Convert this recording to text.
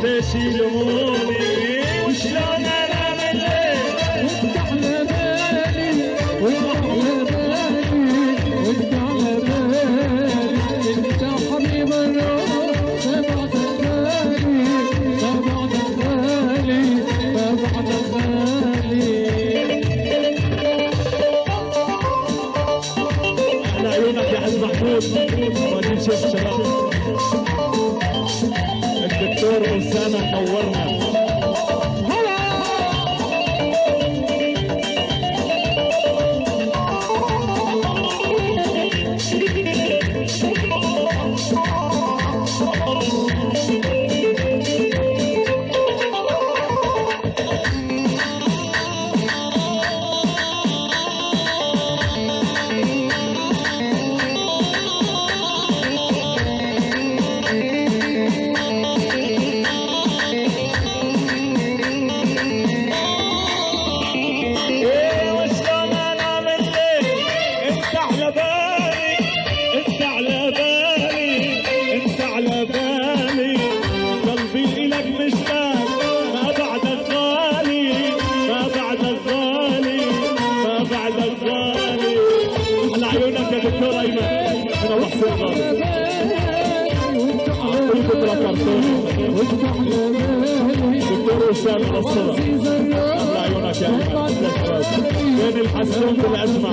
ليش يلوموني وشلون انام الليل وانت على بالي وعلى بالي وانت على بالي انت حبيب الروح تبعد غالي تبعد غالي تبعد غالي على عيونك يا عز محمود وبعدين شوف شباب الدكتور أسامة نورنا. دكتور أيمن من الله سيغار دكتور وسام نصر على عيونك يا أيمن وين الحسون بالأجمع